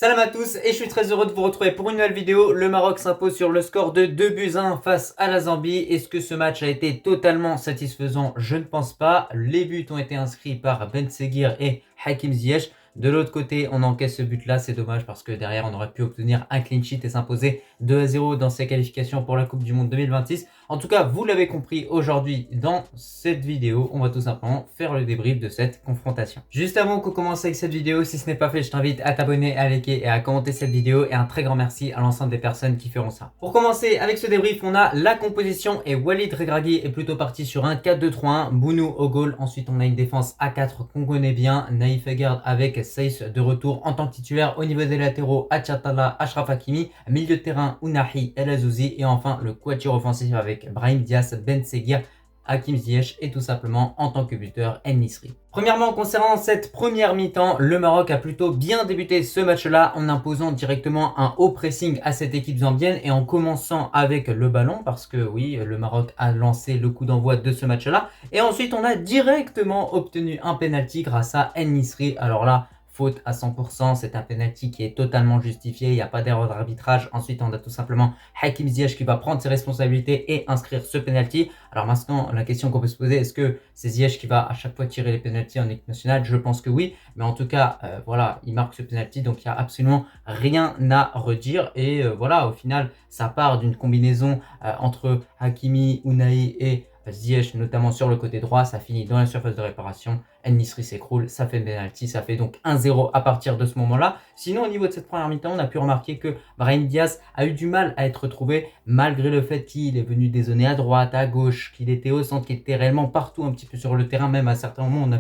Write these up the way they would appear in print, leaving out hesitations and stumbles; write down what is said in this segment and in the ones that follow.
Salam à tous et je suis très heureux de vous retrouver pour une nouvelle vidéo. Le Maroc s'impose sur le score de 2-1 face à la Zambie. Est-ce que ce match a été totalement satisfaisant? Je ne pense pas. Les buts ont été inscrits par Ben Seguir et Hakim Ziyech. De l'autre côté, on encaisse ce but-là, c'est dommage parce que derrière, on aurait pu obtenir un clean sheet et s'imposer 2-0 dans ses qualifications pour la Coupe du Monde 2026. En tout cas, vous l'avez compris, aujourd'hui, dans cette vidéo, on va tout simplement faire le débrief de cette confrontation. Juste avant qu'on commence avec cette vidéo, si ce n'est pas fait, je t'invite à t'abonner, à liker et à commenter cette vidéo et un très grand merci à l'ensemble des personnes qui feront ça. Pour commencer avec ce débrief, on a la composition et Walid Regragui est plutôt parti sur un 4-2-3-1, Bounou au goal. Ensuite, on a une défense à 4 qu'on connaît bien, Naïf Aguerd avec Saïs de retour en tant que titulaire. Au niveau des latéraux, Achatala, Achraf Hakimi, milieu de terrain, Ounahi, El Azouzi et enfin le quatuor offensif avec Brahim Diaz, Ben Seguir, Hakim Ziyech et tout simplement en tant que buteur En Nesyri. Premièrement, concernant cette première mi-temps, le Maroc a plutôt bien débuté ce match-là en imposant directement un haut pressing à cette équipe zambienne et en commençant avec le ballon parce que oui, le Maroc a lancé le coup d'envoi de ce match-là et ensuite on a directement obtenu un penalty grâce à En Nesyri. Alors là, faute à 100%, c'est un penalty qui est totalement justifié, il n'y a pas d'erreur d'arbitrage. Ensuite, on a tout simplement Hakim Ziyech qui va prendre ses responsabilités et inscrire ce penalty. Alors maintenant, la question qu'on peut se poser, est-ce que c'est Ziyech qui va à chaque fois tirer les penaltys en équipe nationale? Je pense que oui, mais en tout cas, voilà, il marque ce penalty, donc il n'y a absolument rien à redire. Et voilà, au final, ça part d'une combinaison entre Hakimi, Ounahi et Ziyech, notamment sur le côté droit, ça finit dans la surface de réparation. En Nesyri s'écroule, ça fait penalty, ça fait donc 1-0 à partir de ce moment-là. Sinon, au niveau de cette première mi-temps, on a pu remarquer que Brahim Diaz a eu du mal à être trouvé, malgré le fait qu'il est venu dézonner à droite, à gauche, qu'il était au centre, qu'il était réellement partout un petit peu sur le terrain. Même à certains moments, on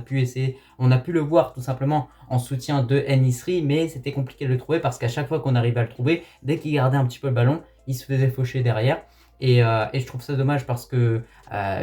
a pu le voir tout simplement en soutien de En Nesyri, mais c'était compliqué de le trouver parce qu'à chaque fois qu'on arrivait à le trouver, dès qu'il gardait un petit peu le ballon, il se faisait faucher derrière. Et je trouve ça dommage parce que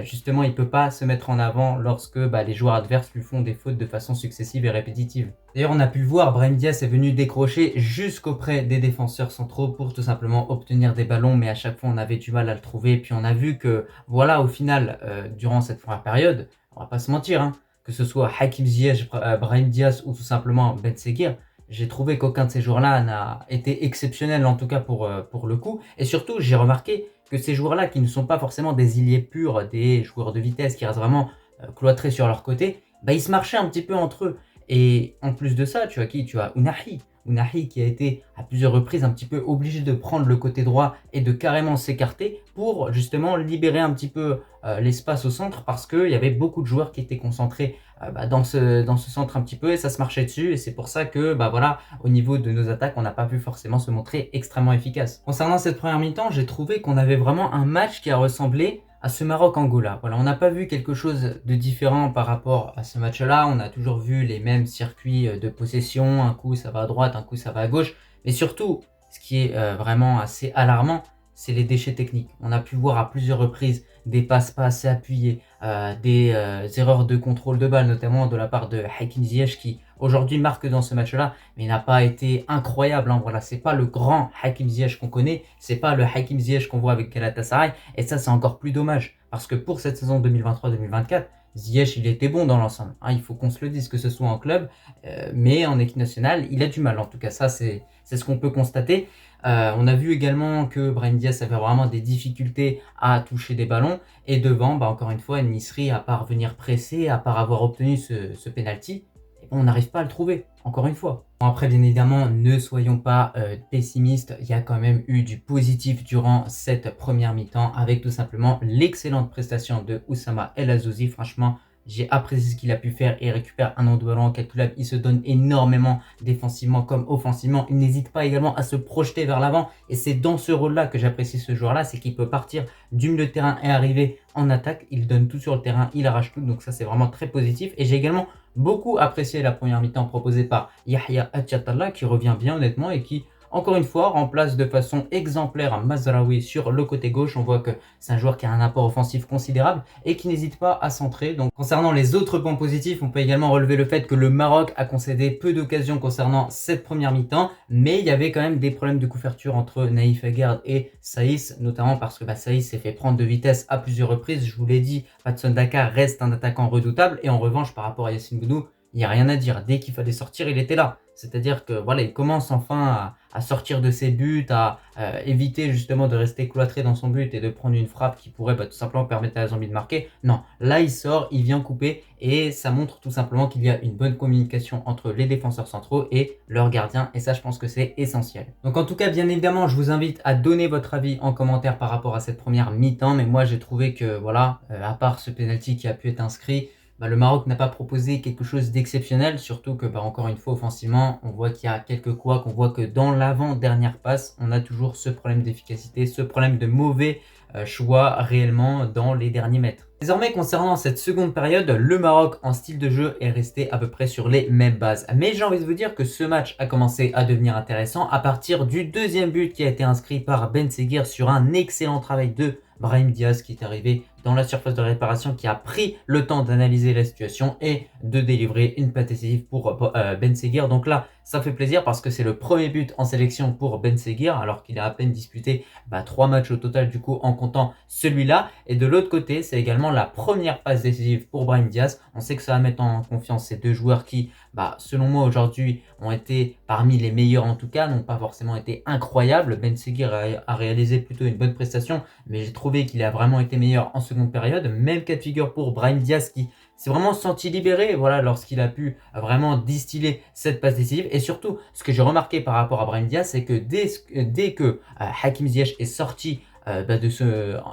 justement il ne peut pas se mettre en avant lorsque les joueurs adverses lui font des fautes de façon successive et répétitive. D'ailleurs on a pu le voir, Brahim Diaz est venu décrocher jusqu'auprès des défenseurs centraux pour tout simplement obtenir des ballons, mais à chaque fois on avait du mal à le trouver. Puis on a vu que voilà, au final durant cette première période, on va pas se mentir, hein, que ce soit Hakim Ziyech, Brahim Diaz ou tout simplement Ben Seguir, j'ai trouvé qu'aucun de ces joueurs-là n'a été exceptionnel, en tout cas pour le coup. Et surtout, j'ai remarqué que ces joueurs-là, qui ne sont pas forcément des ailiers purs, des joueurs de vitesse, qui restent vraiment cloîtrés sur leur côté, ils se marchaient un petit peu entre eux. Et en plus de ça, tu as qui? Tu as Ounahi. Ounahi qui a été à plusieurs reprises un petit peu obligé de prendre le côté droit et de carrément s'écarter pour justement libérer un petit peu l'espace au centre parce qu'il y avait beaucoup de joueurs qui étaient concentrés dans ce centre un petit peu et ça se marchait dessus et c'est pour ça que voilà, au niveau de nos attaques on n'a pas pu forcément se montrer extrêmement efficace. Concernant cette première mi-temps, j'ai trouvé qu'on avait vraiment un match qui a ressemblé à ce Maroc-Angola. Voilà, on n'a pas vu quelque chose de différent par rapport à ce match-là. On a toujours vu les mêmes circuits de possession. Un coup, ça va à droite, un coup, ça va à gauche. Mais surtout, ce qui est vraiment assez alarmant, c'est les déchets techniques. On a pu voir à plusieurs reprises des passes pas assez appuyées, des erreurs de contrôle de balle, notamment de la part de Hakim Ziyech qui aujourd'hui marque dans ce match-là, mais il n'a pas été incroyable. Hein. Voilà, c'est pas le grand Hakim Ziyech qu'on connaît, c'est pas le Hakim Ziyech qu'on voit avec Galatasaray, et ça c'est encore plus dommage parce que pour cette saison 2023-2024, Ziyech il était bon dans l'ensemble. Hein, il faut qu'on se le dise, que ce soit en club, mais en équipe nationale, il a du mal. En tout cas, ça c'est ce qu'on peut constater. On a vu également que Brahim Diaz avait vraiment des difficultés à toucher des ballons. Et devant, encore une fois, En Nesyri, à part venir presser, à part avoir obtenu ce penalty, on n'arrive pas à le trouver, encore une fois. Bon, après, bien évidemment, ne soyons pas pessimistes. Il y a quand même eu du positif durant cette première mi-temps avec tout simplement l'excellente prestation de Oussama El Azouzi. Franchement, j'ai apprécié ce qu'il a pu faire et récupère un nombre de ballons incalculable. Il se donne énormément défensivement comme offensivement. Il n'hésite pas également à se projeter vers l'avant. Et c'est dans ce rôle-là que j'apprécie ce joueur-là. C'est qu'il peut partir du milieu de terrain et arriver en attaque. Il donne tout sur le terrain, il arrache tout. Donc ça, c'est vraiment très positif. Et j'ai également beaucoup apprécié la première mi-temps proposée par Yahya Achatalla qui revient bien honnêtement et qui encore une fois remplace de façon exemplaire Mazraoui sur le côté gauche. On voit que c'est un joueur qui a un apport offensif considérable et qui n'hésite pas à centrer. Donc concernant les autres points positifs, on peut également relever le fait que le Maroc a concédé peu d'occasions concernant cette première mi-temps, mais il y avait quand même des problèmes de couverture entre Naïf Aguerd et Saïs, notamment parce que Saïs s'est fait prendre de vitesse à plusieurs reprises. Je vous l'ai dit, Patson Daka reste un attaquant redoutable et en revanche par rapport à Yassine Bounou, il n'y a rien à dire. Dès qu'il fallait sortir, il était là. C'est-à-dire que voilà, il commence enfin à sortir de ses buts, à éviter justement de rester cloîtré dans son but et de prendre une frappe qui pourrait tout simplement permettre à la Zambie de marquer. Non, là il sort, il vient couper et ça montre tout simplement qu'il y a une bonne communication entre les défenseurs centraux et leurs gardiens et ça je pense que c'est essentiel. Donc en tout cas bien évidemment je vous invite à donner votre avis en commentaire par rapport à cette première mi-temps, mais moi j'ai trouvé que voilà, à part ce penalty qui a pu être inscrit, le Maroc n'a pas proposé quelque chose d'exceptionnel, surtout que encore une fois offensivement, on voit qu'il y a quelques couacs, on voit que dans l'avant-dernière passe, on a toujours ce problème d'efficacité, ce problème de mauvais choix réellement dans les derniers mètres. Désormais concernant cette seconde période, le Maroc en style de jeu est resté à peu près sur les mêmes bases. Mais j'ai envie de vous dire que ce match a commencé à devenir intéressant à partir du deuxième but qui a été inscrit par Ben Seguir sur un excellent travail de Brahim Diaz qui est arrivé dans la surface de réparation, qui a pris le temps d'analyser la situation et de délivrer une passe décisive pour Ben Seguir. Donc là, ça fait plaisir parce que c'est le premier but en sélection pour Ben Seguir alors qu'il a à peine disputé 3 matchs au total du coup en comptant celui-là. Et de l'autre côté, c'est également la première passe décisive pour Brahim Diaz. On sait que ça va mettre en confiance ces deux joueurs qui, selon moi aujourd'hui, ont été parmi les meilleurs en tout cas, n'ont pas forcément été incroyables. Ben Seguir a réalisé plutôt une bonne prestation, mais j'ai trouvé qu'il a vraiment été meilleur en seconde période. Même cas de figure pour Brahim Diaz qui s'est vraiment senti libéré voilà, lorsqu'il a pu vraiment distiller cette passe décisive. Et surtout, ce que j'ai remarqué par rapport à Brahim Diaz, c'est que dès que Hakim Ziyech est sorti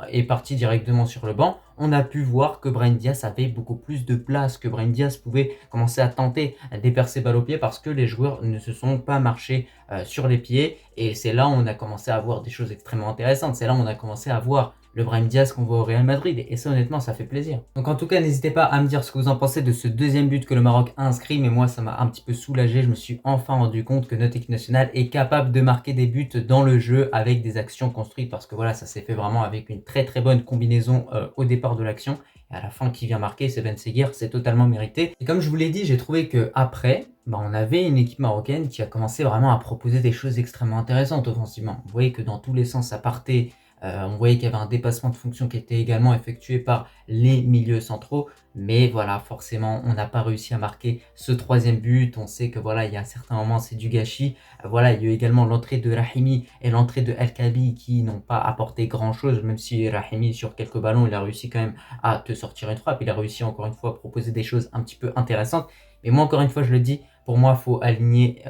est parti directement sur le banc, on a pu voir que Brahim Diaz avait beaucoup plus de place, que Brahim Diaz pouvait commencer à tenter des percées balle au pied parce que les joueurs ne se sont pas marchés sur les pieds. Et c'est là où on a commencé à voir des choses extrêmement intéressantes. C'est là où on a commencé à voir le Brahim Diaz qu'on voit au Real Madrid. Et ça, honnêtement, ça fait plaisir. Donc en tout cas, n'hésitez pas à me dire ce que vous en pensez de ce deuxième but que le Maroc a inscrit. Mais moi, ça m'a un petit peu soulagé. Je me suis enfin rendu compte que notre équipe nationale est capable de marquer des buts dans le jeu avec des actions construites. Parce que voilà, ça s'est fait vraiment avec une très très bonne combinaison au départ de l'action. Et à la fin, qui vient marquer, c'est Ben Seguir. C'est totalement mérité. Et comme je vous l'ai dit, j'ai trouvé que après, on avait une équipe marocaine qui a commencé vraiment à proposer des choses extrêmement intéressantes offensivement. Vous voyez que dans tous les sens, ça partait. On voyait qu'il y avait un dépassement de fonction qui était également effectué par les milieux centraux. Mais voilà, forcément, on n'a pas réussi à marquer ce troisième but. On sait que voilà, il y a certains moments, c'est du gâchis. Voilà, il y a eu également l'entrée de Rahimi et l'entrée de El Kaabi qui n'ont pas apporté grand-chose. Même si Rahimi, sur quelques ballons, il a réussi quand même à te sortir une frappe. Il a réussi encore une fois à proposer des choses un petit peu intéressantes. Mais moi, encore une fois, je le dis, pour moi, il faut aligner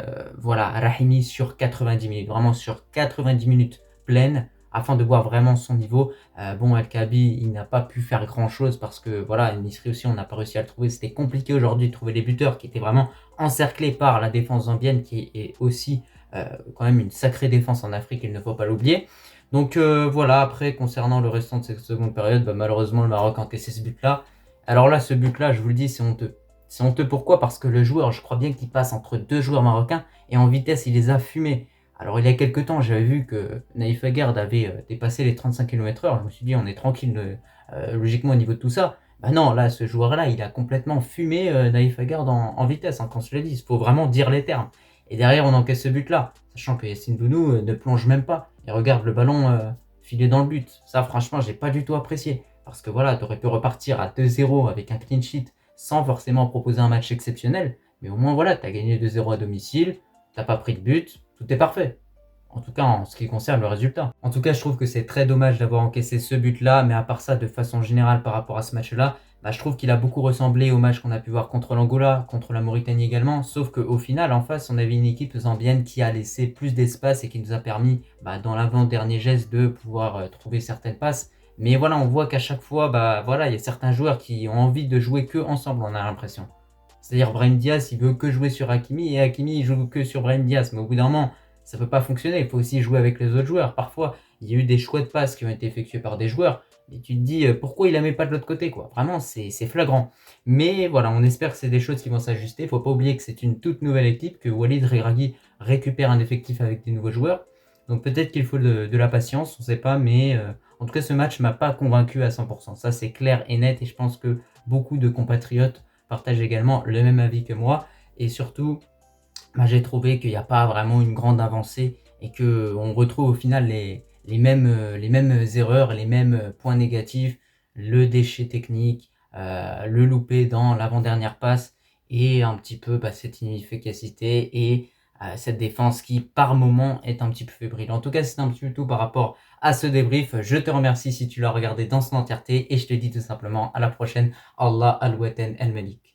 Rahimi sur 90 minutes. Vraiment sur 90 minutes pleines, afin de voir vraiment son niveau. El Kaabi, il n'a pas pu faire grand chose parce que voilà, Nisri aussi, on n'a pas réussi à le trouver. C'était compliqué aujourd'hui de trouver des buteurs qui étaient vraiment encerclés par la défense zambienne, qui est aussi quand même une sacrée défense en Afrique, il ne faut pas l'oublier. Donc voilà, après, concernant le restant de cette seconde période, malheureusement, le Maroc a encaissé ce but-là. Alors là, ce but-là, je vous le dis, c'est honteux. C'est honteux pourquoi? Parce que le joueur, je crois bien qu'il passe entre deux joueurs marocains et en vitesse, il les a fumés. Alors il y a quelques temps, j'avais vu que Naïf Aguerd avait dépassé les 35 km/h. Je me suis dit, on est tranquille logiquement au niveau de tout ça. Non, là, ce joueur-là, il a complètement fumé Naïf Aguerd en vitesse, quand je l'ai dit. Il faut vraiment dire les termes. Et derrière, on encaisse ce but-là, sachant que Yassine Bounou ne plonge même pas. Et regarde le ballon filer dans le but. Ça, franchement, j'ai pas du tout apprécié. Parce que voilà, tu aurais pu repartir à 2-0 avec un clean sheet sans forcément proposer un match exceptionnel. Mais au moins, voilà, tu as gagné 2-0 à domicile, t'as pas pris de but, tout est parfait. En tout cas, en ce qui concerne le résultat. En tout cas, je trouve que c'est très dommage d'avoir encaissé ce but-là, mais à part ça, de façon générale par rapport à ce match-là, je trouve qu'il a beaucoup ressemblé au match qu'on a pu voir contre l'Angola, contre la Mauritanie également, sauf qu'au final, en face, on avait une équipe zambienne qui a laissé plus d'espace et qui nous a permis, dans l'avant-dernier geste, de pouvoir trouver certaines passes. Mais voilà, on voit qu'à chaque fois, il y a certains joueurs qui ont envie de jouer que ensemble, on a l'impression. C'est-à-dire Brahim Diaz, il veut que jouer sur Hakimi et Hakimi, il joue que sur Brahim Diaz. Mais au bout d'un moment, ça peut pas fonctionner. Il faut aussi jouer avec les autres joueurs. Parfois, il y a eu des choix de passes qui ont été effectués par des joueurs. Et tu te dis, pourquoi il la met pas de l'autre côté, quoi. Vraiment, c'est flagrant. Mais voilà, on espère que c'est des choses qui vont s'ajuster. Il faut pas oublier que c'est une toute nouvelle équipe, que Walid Regragui récupère un effectif avec des nouveaux joueurs. Donc peut-être qu'il faut de la patience, on sait pas. Mais en tout cas, ce match m'a pas convaincu à 100%. Ça, c'est clair et net. Et je pense que beaucoup de compatriotes partagent également le même avis que moi. Et surtout, j'ai trouvé qu'il n'y a pas vraiment une grande avancée et qu'on retrouve au final les mêmes erreurs, les mêmes points négatifs, le déchet technique, le loupé dans l'avant-dernière passe. et un petit peu cette inefficacité et cette défense qui par moment est un petit peu fébrile. En tout cas, c'est un petit peu tout par rapport à ce débrief. Je te remercie si tu l'as regardé dans son entièreté et je te dis tout simplement à la prochaine. Allah al-Watan al-Malik.